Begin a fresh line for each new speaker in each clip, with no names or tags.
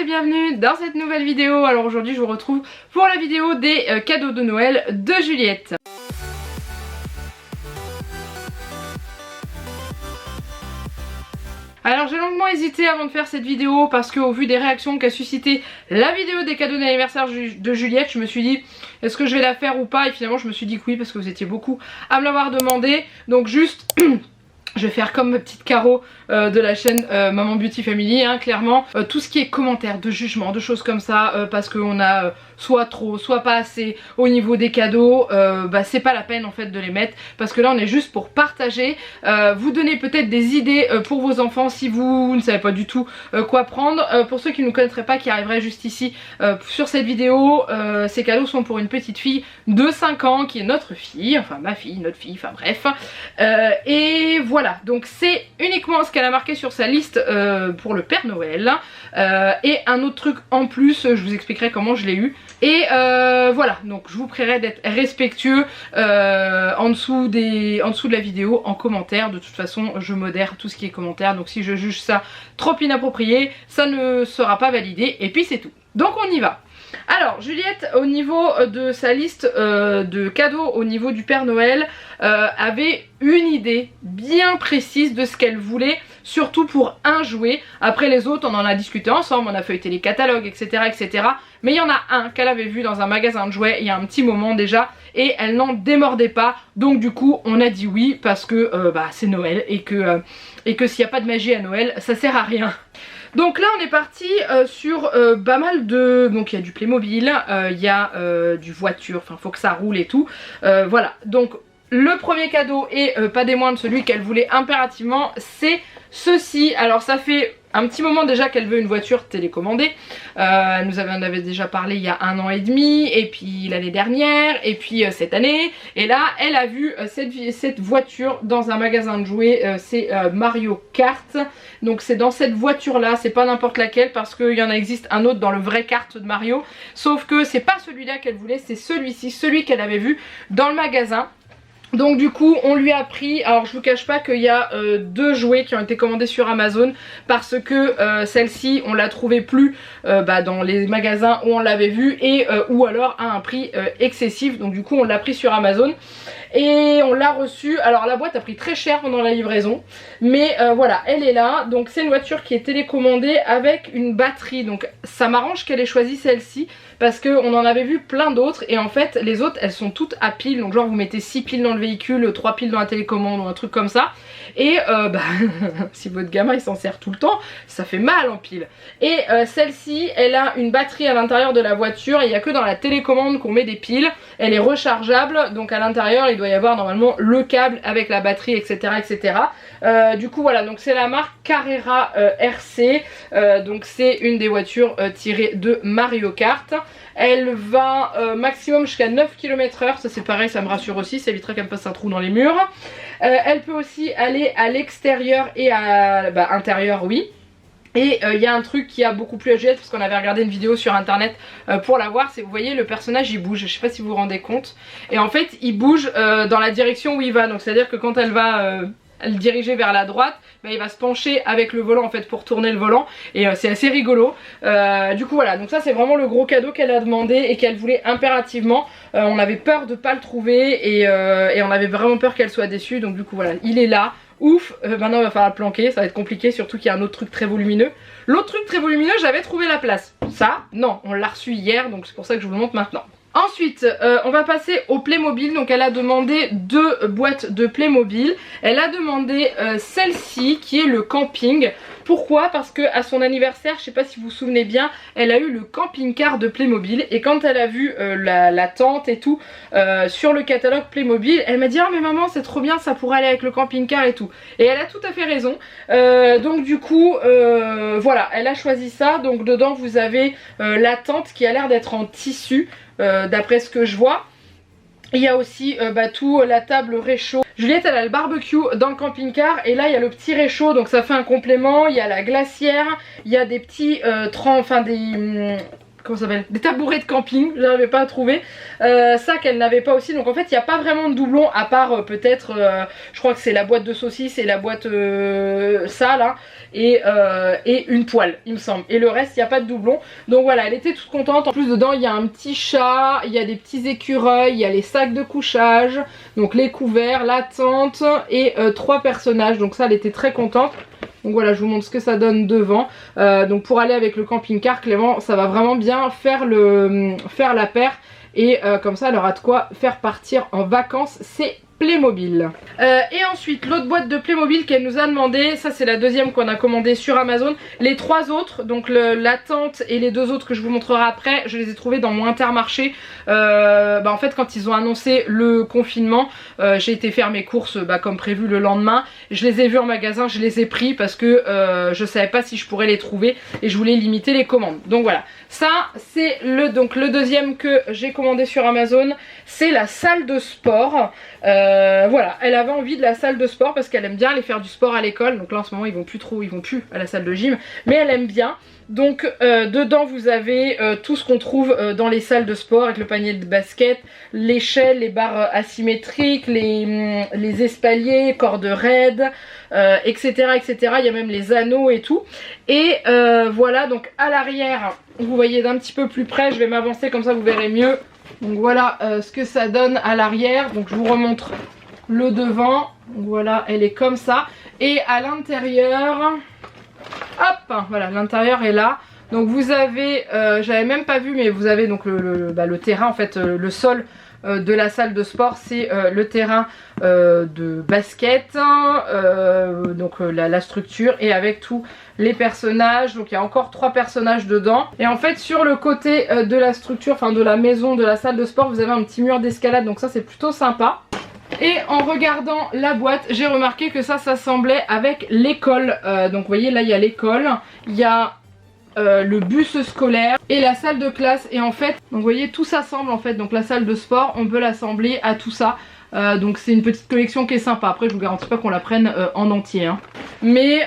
et bienvenue dans cette nouvelle vidéo. Alors aujourd'hui je vous retrouve pour la vidéo des cadeaux de Noël de Juliette. Alors j'ai longuement hésité avant de faire cette vidéo parce qu'au vu des réactions qu'a suscité la vidéo des cadeaux d'anniversaire de Juliette, je me suis dit est-ce que je vais la faire ou pas, et finalement je me suis dit que oui parce que vous étiez beaucoup à me l'avoir demandé. Donc juste je vais faire comme ma petite Caro de la chaîne Maman Beauty Family, hein, clairement. Tout ce qui est commentaires, de jugement, de choses comme ça, parce qu'on a soit trop, soit pas assez au niveau des cadeaux, c'est pas la peine en fait de les mettre. Parce que là on est juste pour partager, vous donner peut-être des idées pour vos enfants si vous ne savez pas du tout quoi prendre. Pour ceux qui ne nous connaîtraient pas, qui arriveraient juste ici sur cette vidéo, ces cadeaux sont pour une petite fille de 5 ans qui est notre fille, enfin ma fille, notre fille, enfin bref. Et voilà, donc c'est uniquement ce qu'elle a marqué sur sa liste pour le Père Noël. Et un autre truc en plus, je vous expliquerai comment je l'ai eu. Et voilà, donc je vous prierai d'être respectueux en dessous de la vidéo, en commentaire. De toute façon, je modère tout ce qui est commentaire. Donc si je juge ça trop inapproprié, ça ne sera pas validé. Et puis c'est tout. Donc on y va. Alors Juliette, au niveau de sa liste de cadeaux au niveau du Père Noël, avait une idée bien précise de ce qu'elle voulait, surtout pour un jouet. Après les autres on en a discuté ensemble, on a feuilleté les catalogues, etc. etc. Mais il y en a un qu'elle avait vu dans un magasin de jouets il y a un petit moment déjà, et elle n'en démordait pas. Donc du coup on a dit oui parce que c'est Noël et que s'il n'y a pas de magie à Noël ça sert à rien. Donc là on est parti sur pas mal de... Donc il y a du Playmobil, il y a du voiture, enfin faut que ça roule et tout. Voilà, donc le premier cadeau et pas des moindres, celui qu'elle voulait impérativement, c'est ceci. Alors ça fait un petit moment déjà qu'elle veut une voiture télécommandée. Elle nous en avait déjà parlé il y a 1 an et demi, et puis l'année dernière, et puis cette année. Et là, elle a vu cette voiture dans un magasin de jouets, c'est Mario Kart. Donc c'est dans cette voiture là, c'est pas n'importe laquelle parce qu'il y en existe un autre dans le vrai kart de Mario. Sauf que c'est pas celui-là qu'elle voulait, c'est celui-ci, celui qu'elle avait vu dans le magasin. Donc du coup on lui a pris, alors je vous cache pas qu'il y a 2 jouets qui ont été commandés sur Amazon parce que celle-ci on l'a trouvée plus dans les magasins où on l'avait vue, et ou alors à un prix excessif. Donc du coup on l'a pris sur Amazon et on l'a reçue. Alors la boîte a pris très cher pendant la livraison, mais voilà, elle est là. Donc c'est une voiture qui est télécommandée avec une batterie. Donc ça m'arrange qu'elle ait choisi celle-ci parce qu'on en avait vu plein d'autres, et en fait les autres elles sont toutes à piles. Donc genre vous mettez 6 piles dans le véhicule, 3 piles dans la télécommande ou un truc comme ça. Et si votre gamin il s'en sert tout le temps, ça fait mal en pile. Et celle-ci elle a une batterie à l'intérieur de la voiture, il n'y a que dans la télécommande qu'on met des piles. Elle est rechargeable, donc à l'intérieur il doit y avoir normalement le câble avec la batterie, etc. etc. Du coup voilà, donc c'est la marque Carrera RC, donc c'est une des voitures tirées de Mario Kart. Elle va maximum jusqu'à 9 km/h, ça c'est pareil, ça me rassure aussi, ça évitera qu'elle me fasse un trou dans les murs. Elle peut aussi aller à l'extérieur et à intérieur, oui. Et il y a un truc qui a beaucoup plu à Juliette parce qu'on avait regardé une vidéo sur internet pour la voir, c'est, vous voyez, le personnage il bouge, je sais pas si vous vous rendez compte. Et en fait il bouge dans la direction où il va, donc c'est à dire que quand elle va le diriger vers la droite, il va se pencher avec le volant en fait pour tourner le volant, et c'est assez rigolo. Du coup voilà, donc ça c'est vraiment le gros cadeau qu'elle a demandé et qu'elle voulait impérativement. On avait peur de pas le trouver, et on avait vraiment peur qu'elle soit déçue. Donc du coup voilà, il est là. Ouf, maintenant il va falloir le planquer, ça va être compliqué, surtout qu'il y a un autre truc très volumineux. L'autre truc très volumineux, j'avais trouvé la place. Ça, non, on l'a reçu hier, donc c'est pour ça que je vous le montre maintenant. Ensuite, on va passer au Playmobil. Donc elle a demandé 2 boîtes de Playmobil. Elle a demandé celle-ci qui est le camping. Pourquoi? Parce que à son anniversaire, je sais pas si vous vous souvenez bien, elle a eu le camping-car de Playmobil. Et quand elle a vu la tente et tout sur le catalogue Playmobil, elle m'a dit oh mais maman c'est trop bien, ça pourrait aller avec le camping-car et tout. Et elle a tout à fait raison. Donc du coup voilà, elle a choisi ça. Donc dedans vous avez la tente qui a l'air d'être en tissu, d'après ce que je vois. Il y a aussi tout, la table réchaud. Juliette elle a le barbecue dans le camping-car, et là il y a le petit réchaud, donc ça fait un complément. Il y a la glacière, il y a des petits comment ça s'appelle, des tabourets de camping, j'arrivais pas à trouver. Ça qu'elle n'avait pas aussi, donc en fait il n'y a pas vraiment de doublon à part peut-être, je crois que c'est la boîte de saucisses et la boîte ça là, et une poêle il me semble, et le reste il n'y a pas de doublon. Donc voilà, elle était toute contente. En plus dedans il y a un petit chat, il y a des petits écureuils, il y a les sacs de couchage, donc les couverts, la tente et 3 personnages, donc ça elle était très contente. Donc voilà, je vous montre ce que ça donne devant. Donc pour aller avec le camping-car, Clément, ça va vraiment bien faire la paire. Et comme ça, elle aura de quoi faire partir en vacances. C'est Playmobil. Et ensuite l'autre boîte de Playmobil qu'elle nous a demandé, ça c'est la deuxième qu'on a commandée sur Amazon. Les 3 autres, donc la tente et les 2 autres que je vous montrerai après, je les ai trouvés dans mon Intermarché. En fait quand ils ont annoncé le confinement, j'ai été faire mes courses comme prévu le lendemain. Je les ai vus en magasin, je les ai pris parce que je savais pas si je pourrais les trouver et je voulais limiter les commandes. Donc voilà, ça c'est le deuxième que j'ai commandé sur Amazon. C'est la salle de sport. Voilà, elle avait envie de la salle de sport parce qu'elle aime bien aller faire du sport à l'école. Donc là en ce moment ils vont plus à la salle de gym, mais elle aime bien. Donc dedans vous avez tout ce qu'on trouve dans les salles de sport, avec le panier de basket, l'échelle, les barres asymétriques, les espaliers, cordes raides, etc., etc. Il y a même les anneaux et tout. Et voilà, donc à l'arrière vous voyez d'un petit peu plus près, je vais m'avancer comme ça vous verrez mieux. Donc voilà ce que ça donne à l'arrière. Donc je vous remontre le devant. Donc voilà, elle est comme ça. Et à l'intérieur, hop, voilà, l'intérieur est là. Donc vous avez, j'avais même pas vu, mais vous avez donc le terrain, en fait, le sol de la salle de sport, c'est le terrain de basket, donc la structure, et avec tous les personnages. Donc il y a encore 3 personnages dedans. Et en fait sur le côté de la structure, enfin de la maison, de la salle de sport, vous avez un petit mur d'escalade, donc ça c'est plutôt sympa. Et en regardant la boîte, j'ai remarqué que ça s'assemblait avec l'école. Donc vous voyez là il y a l'école, il y a le bus scolaire et la salle de classe. Et en fait, donc vous voyez tout s'assemble en fait. Donc la salle de sport, on peut l'assembler à tout ça. Donc c'est une petite collection qui est sympa. Après je vous garantis pas qu'on la prenne en entier hein. Mais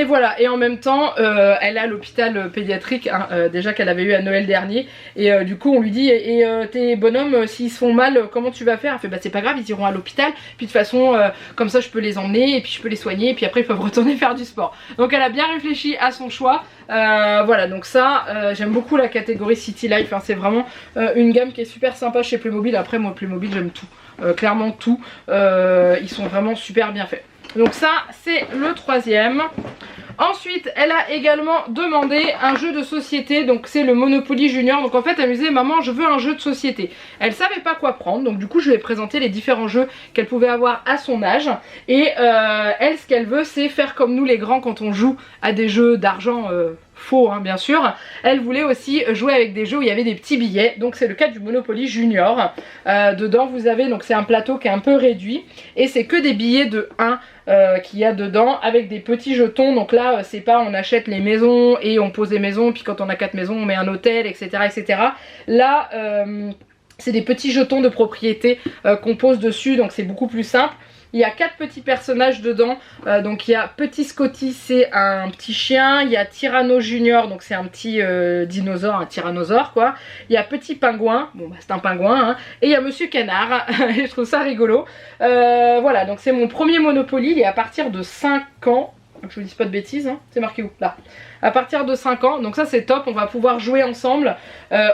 voilà, et en même temps elle a l'hôpital pédiatrique hein, déjà qu'elle avait eu à Noël dernier. Et du coup on lui dit et tes bonhommes s'ils se font mal comment tu vas faire? Elle fait bah c'est pas grave, ils iront à l'hôpital. Puis de toute façon comme ça je peux les emmener et puis je peux les soigner. Et puis après ils peuvent retourner faire du sport. Donc elle a bien réfléchi à son choix. Voilà, donc ça j'aime beaucoup la catégorie City Life hein. C'est vraiment une gamme qui est super sympa chez Playmobil. Après moi Playmobil j'aime tout, clairement tout, ils sont vraiment super bien faits. Donc ça c'est le 3e. Ensuite elle a également demandé un jeu de société, donc c'est le Monopoly Junior. Donc en fait elle me disait maman je veux un jeu de société. Elle savait pas quoi prendre, donc du coup je lui ai présenté les différents jeux qu'elle pouvait avoir à son âge. Et elle ce qu'elle veut c'est faire comme nous les grands quand on joue à des jeux d'argent faux hein, bien sûr. Elle voulait aussi jouer avec des jeux où il y avait des petits billets, donc c'est le cas du Monopoly Junior. Dedans vous avez, donc c'est un plateau qui est un peu réduit et c'est que des billets de 1 qu'il y a dedans avec des petits jetons. Donc là c'est pas on achète les maisons et on pose des maisons puis quand on a 4 maisons on met un hôtel etc, etc. Là c'est des petits jetons de propriété qu'on pose dessus, donc c'est beaucoup plus simple. Il y a 4 petits personnages dedans, donc il y a Petit Scotty, c'est un petit chien, il y a Tyranno Junior, donc c'est un petit dinosaure, un tyrannosaure quoi. Il y a Petit Pingouin, bon bah c'est un pingouin, hein. Et il y a Monsieur Canard, je trouve ça rigolo. Voilà, donc c'est mon premier Monopoly, il est à partir de 5 ans. Je vous dis pas de bêtises, hein. C'est marqué où? Là. À partir de 5 ans, donc ça c'est top, on va pouvoir jouer ensemble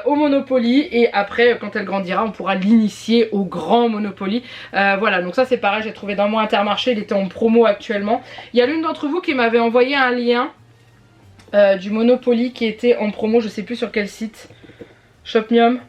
au Monopoly. Et après quand elle grandira on pourra l'initier au grand Monopoly. Voilà, donc ça c'est pareil, j'ai trouvé dans mon Intermarché, il était en promo actuellement. Il y a l'une d'entre vous qui m'avait envoyé un lien du Monopoly qui était en promo, je sais plus sur quel site. Shopmium,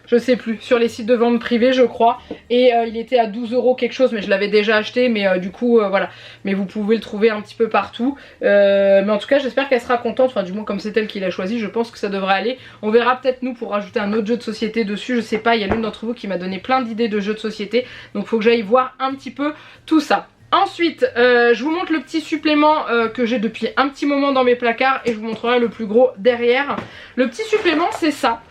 je sais plus, sur les sites de vente privée je crois. Et il était à 12 € quelque chose, mais je l'avais déjà acheté. Mais du coup voilà, mais vous pouvez le trouver un petit peu partout. Mais en tout cas j'espère qu'elle sera contente, enfin du moins comme c'est elle qui l'a choisi, je pense que ça devrait aller. On verra peut-être nous pour rajouter un autre jeu de société dessus, je sais pas. Il y a l'une d'entre vous qui m'a donné plein d'idées de jeux de société, donc faut que j'aille voir un petit peu tout ça. Ensuite je vous montre le petit supplément que j'ai depuis un petit moment dans mes placards et je vous montrerai le plus gros derrière. Le petit supplément c'est ça.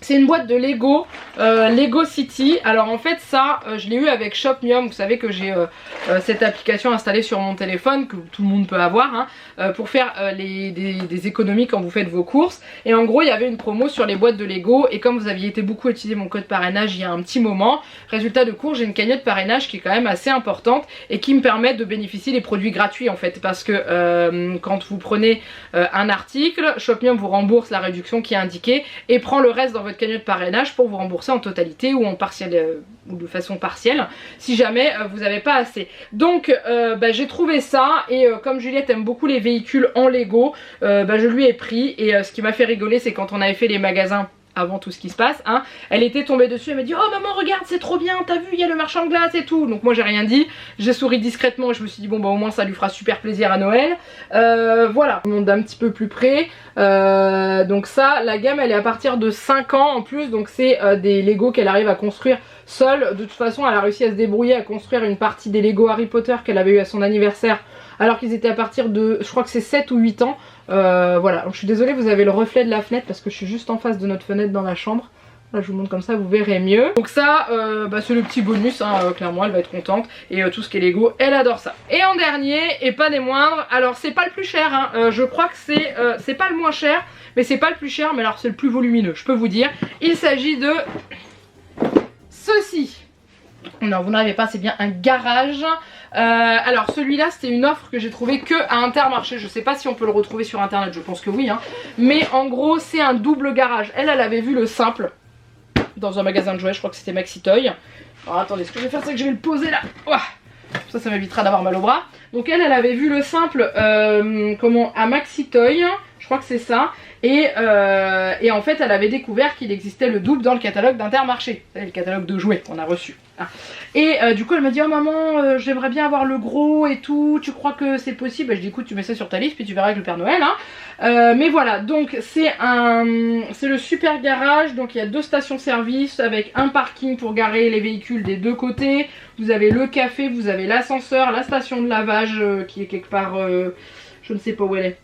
C'est une boîte de Lego, Lego City. Alors en fait ça, je l'ai eu avec Shopmium. Vous savez que j'ai cette application installée sur mon téléphone, que tout le monde peut avoir, hein, pour faire des économies quand vous faites vos courses. Et en gros il y avait une promo sur les boîtes de Lego. Et comme vous aviez été beaucoup à utiliser mon code parrainage il y a un petit moment, résultat de course, j'ai une cagnotte parrainage qui est quand même assez importante et qui me permet de bénéficier des produits gratuits en fait. Parce que quand vous prenez un article, Shopmium vous rembourse la réduction qui est indiquée et prend le reste dans votre cagnotte parrainage pour vous rembourser en totalité ou en partiel ou de façon partielle si jamais vous n'avez pas assez. Donc j'ai trouvé ça et comme Juliette aime beaucoup les véhicules en Lego, je lui ai pris et ce qui m'a fait rigoler c'est quand on avait fait les magasins avant tout ce qui se passe, hein, elle était tombée dessus, elle m'a dit oh maman regarde c'est trop bien, t'as vu il y a le marchand de glace et tout. Donc moi j'ai rien dit, j'ai souri discrètement et je me suis dit bon bah au moins ça lui fera super plaisir à Noël. Voilà, on monte d'un petit peu plus près. Donc ça, la gamme elle est à partir de 5 ans en plus, donc c'est des Lego qu'elle arrive à construire seule. De toute façon elle a réussi à se débrouiller à construire une partie des Lego Harry Potter qu'elle avait eu à son anniversaire alors qu'ils étaient à partir de, je crois que c'est 7 ou 8 ans. Voilà, donc je suis désolée, vous avez le reflet de la fenêtre parce que je suis juste en face de notre fenêtre dans la chambre. Là je vous montre comme ça, vous verrez mieux. Donc ça, c'est le petit bonus, hein, clairement elle va être contente. Et tout ce qui est Lego, elle adore ça. Et en dernier, et pas des moindres, alors c'est pas le plus cher, hein, je crois que c'est pas le moins cher, mais c'est pas le plus cher, mais alors c'est le plus volumineux, je peux vous dire. Il s'agit de ceci. Non, vous n'arrivez pas, c'est bien un garage. Alors celui-là c'était une offre que j'ai trouvé que à Intermarché. Je sais pas si on peut le retrouver sur internet, je pense que oui, hein. Mais en gros c'est un double garage. Elle avait vu le simple dans un magasin de jouets, je crois que c'était Maxi Toy. Alors attendez, ce que je vais faire c'est que je vais le poser là. Ouah, ça m'évitera d'avoir mal au bras. Donc elle avait vu le simple à Maxi Toy, je crois que c'est ça. Et en fait elle avait découvert qu'il existait le double dans le catalogue d'Intermarché, le catalogue de jouets qu'on a reçu. Ah. Et du coup elle m'a dit oh maman j'aimerais bien avoir le gros et tout, tu crois que c'est possible? Je dis écoute tu mets ça sur ta liste puis tu verras avec le Père Noël, hein. Mais voilà, donc c'est le super garage. Donc il y a 2 stations service avec un parking pour garer les véhicules des 2 côtés. Vous avez le café, vous avez l'ascenseur, la station de lavage qui est quelque part, je ne sais pas où elle est.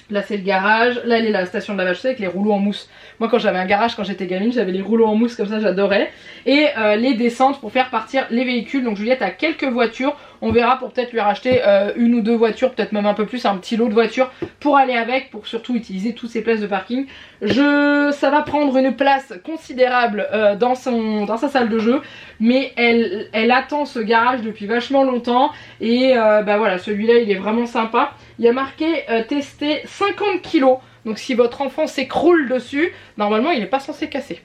Là c'est le garage, là elle est la station de lavage, tu sais, avec les rouleaux en mousse. Moi quand j'avais un garage, quand j'étais gamine, j'avais les rouleaux en mousse comme ça, j'adorais. Et les descentes pour faire partir les véhicules. Donc Juliette a quelques voitures, on verra pour peut-être lui racheter 1 ou 2 voitures, peut-être même un peu plus, un petit lot de voitures pour aller avec, pour surtout utiliser toutes ces places de parking. Ça va prendre une place considérable dans sa salle de jeu, mais elle attend ce garage depuis vachement longtemps. Et voilà, celui-là il est vraiment sympa. Il y a marqué tester 50 kg. Donc si votre enfant s'écroule dessus, normalement il n'est pas censé casser.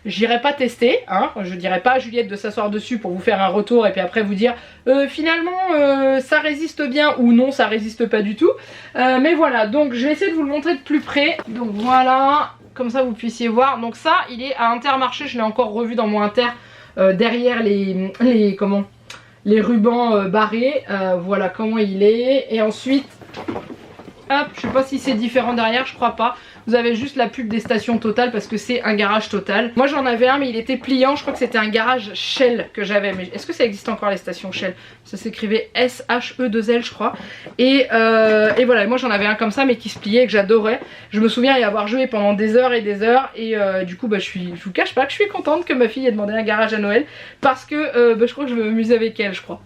J'irai pas tester, hein. Je dirais pas à Juliette de s'asseoir dessus pour vous faire un retour et puis après vous dire finalement ça résiste bien ou non ça résiste pas du tout. Mais voilà, donc je vais essayer de vous le montrer de plus près. Donc voilà, comme ça vous puissiez voir. Donc ça il est à Intermarché, je l'ai encore revu dans mon Inter derrière les rubans barrés. Voilà comment il est. Et ensuite hop, je sais pas si c'est différent derrière, je crois pas. Vous avez juste la pub des stations Total parce que c'est un garage Total. Moi j'en avais un mais il était pliant, je crois que c'était un garage Shell que j'avais. Mais est-ce que ça existe encore les stations Shell? Ça s'écrivait SHE2L je crois. Et voilà, moi j'en avais un comme ça mais qui se pliait, que j'adorais. Je me souviens y avoir joué pendant des heures et des heures. Et du coup je vous cache pas que je suis contente que ma fille ait demandé un garage à Noël. Parce que je crois que je vais m'amuser avec elle, je crois.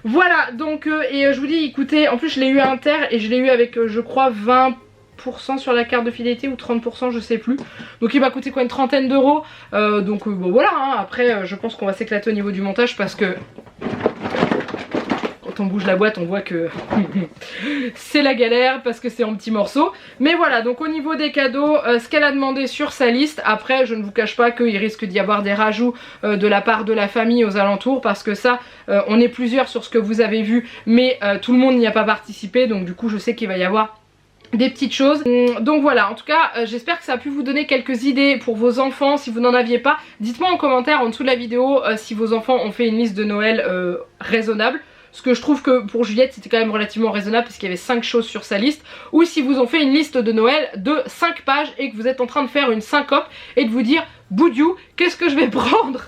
Voilà, donc je vous dis, écoutez, en plus je l'ai eu à Inter et je l'ai eu avec je crois 20% sur la carte de fidélité ou 30%, je sais plus. Donc il m'a coûté quoi, une trentaine d'euros. Donc bon voilà, hein. Après je pense qu'on va s'éclater au niveau du montage parce que quand on bouge la boîte on voit que c'est la galère parce que c'est en petits morceaux. Mais voilà, donc au niveau des cadeaux, ce qu'elle a demandé sur sa liste. Après je ne vous cache pas qu'il risque d'y avoir des rajouts de la part de la famille aux alentours, parce que ça on est plusieurs sur ce que vous avez vu, mais tout le monde n'y a pas participé. Donc du coup je sais qu'il va y avoir des petites choses. Donc voilà, en tout cas j'espère que ça a pu vous donner quelques idées pour vos enfants. Si vous n'en aviez pas, dites-moi en commentaire en dessous de la vidéo si vos enfants ont fait une liste de Noël raisonnable. Ce que je trouve que pour Juliette c'était quand même relativement raisonnable parce qu'il y avait 5 choses sur sa liste. Ou si vous ont fait une liste de Noël de 5 pages et que vous êtes en train de faire une syncope et de vous dire Boudiou, qu'est-ce que je vais prendre?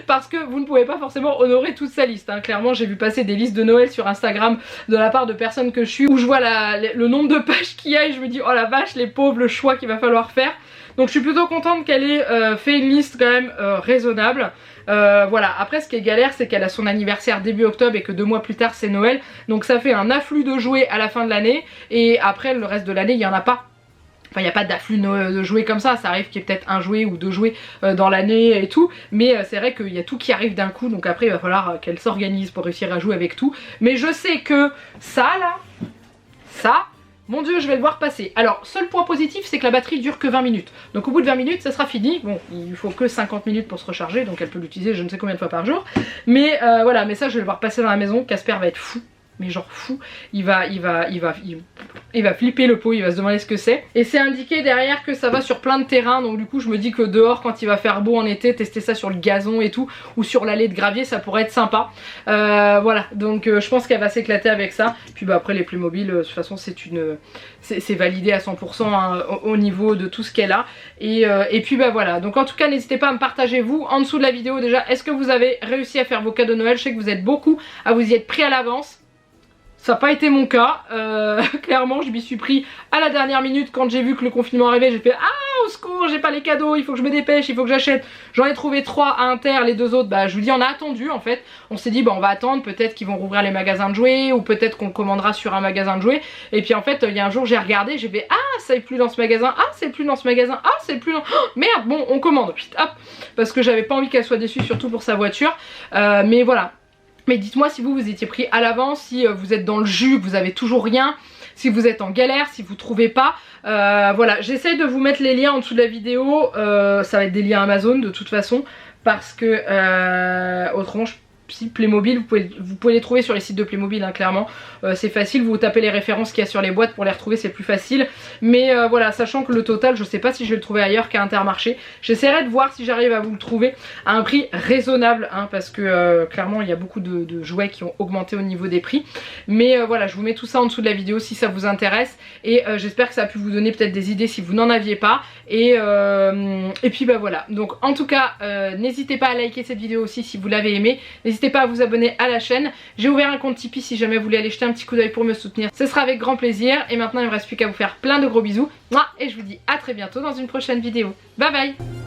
parce que vous ne pouvez pas forcément honorer toute sa liste, hein. Clairement j'ai vu passer des listes de Noël sur Instagram de la part de personnes que je suis, où je vois le nombre de pages qu'il y a et je me dis oh la vache les pauvres, le choix qu'il va falloir faire. Donc je suis plutôt contente qu'elle ait fait une liste quand même raisonnable. Voilà, après ce qui est galère c'est qu'elle a son anniversaire début octobre et que 2 mois plus tard c'est Noël. Donc ça fait un afflux de jouets à la fin de l'année et après le reste de l'année il n'y en a pas. Enfin il n'y a pas d'afflux de jouets comme ça arrive qu'il y ait peut-être un jouet ou 2 jouets dans l'année et tout. Mais c'est vrai qu'il y a tout qui arrive d'un coup, donc après il va falloir qu'elle s'organise pour réussir à jouer avec tout. Mais je sais que ça là, ça... Mon dieu, je vais le voir passer. Alors, seul point positif, c'est que la batterie dure que 20 minutes. Donc au bout de 20 minutes, ça sera fini. Bon, il faut que 50 minutes pour se recharger, donc elle peut l'utiliser je ne sais combien de fois par jour. Mais voilà, mais ça, je vais le voir passer dans la maison. Casper va être fou. Mais genre fou, il va flipper le pot, il va se demander ce que c'est. Et c'est indiqué derrière que ça va sur plein de terrains, donc du coup je me dis que dehors quand il va faire beau en été, tester ça sur le gazon et tout, ou sur l'allée de gravier, ça pourrait être sympa. Voilà, donc je pense qu'elle va s'éclater avec ça. Puis bah après les Playmobil, de toute façon c'est validé à 100% hein, au niveau de tout ce qu'elle a. Et puis bah voilà, donc en tout cas n'hésitez pas à me partager vous en dessous de la vidéo déjà, est-ce que vous avez réussi à faire vos cadeaux de Noël? Je sais que vous êtes beaucoup à vous y être pris à l'avance. Ça n'a pas été mon cas, clairement je m'y suis pris à la dernière minute quand j'ai vu que le confinement arrivait. J'ai fait ah au secours, j'ai pas les cadeaux, il faut que je me dépêche, il faut que j'achète. J'en ai trouvé 3 à Inter, les 2 autres bah je vous dis on a attendu en fait. On s'est dit bah on va attendre, peut-être qu'ils vont rouvrir les magasins de jouets ou peut-être qu'on commandera sur un magasin de jouets. Et puis en fait il y a un jour j'ai regardé, j'ai fait ah ça est plus dans ce magasin, ah c'est plus dans ce magasin, ah c'est plus dans... Oh, merde bon on commande, hop, parce que j'avais pas envie qu'elle soit déçue surtout pour sa voiture. Mais voilà. Mais dites-moi si vous étiez pris à l'avance, si vous êtes dans le jus, que vous avez toujours rien, si vous êtes en galère, si vous trouvez pas. Voilà, j'essaye de vous mettre les liens en dessous de la vidéo. Ça va être des liens Amazon de toute façon. Parce que autrement si Playmobil, vous pouvez les trouver sur les sites de Playmobil hein, clairement. C'est facile, vous tapez les références qu'il y a sur les boîtes pour les retrouver, c'est plus facile. Mais voilà, sachant que le total, je sais pas si je vais le trouver ailleurs qu'à Intermarché. J'essaierai de voir si j'arrive à vous le trouver à un prix raisonnable hein, parce que clairement il y a beaucoup de jouets qui ont augmenté au niveau des prix. Mais voilà, je vous mets tout ça en dessous de la vidéo si ça vous intéresse. Et j'espère que ça a pu vous donner peut-être des idées si vous n'en aviez pas. Et puis bah voilà, donc en tout cas n'hésitez pas à liker cette vidéo aussi si vous l'avez aimée. N'hésitez pas à vous abonner à la chaîne. J'ai ouvert un compte Tipeee si jamais vous voulez aller jeter un petit coup d'œil pour me soutenir. Ce sera avec grand plaisir. Et maintenant il ne me reste plus qu'à vous faire plein de gros bisous. Et je vous dis à très bientôt dans une prochaine vidéo. Bye bye.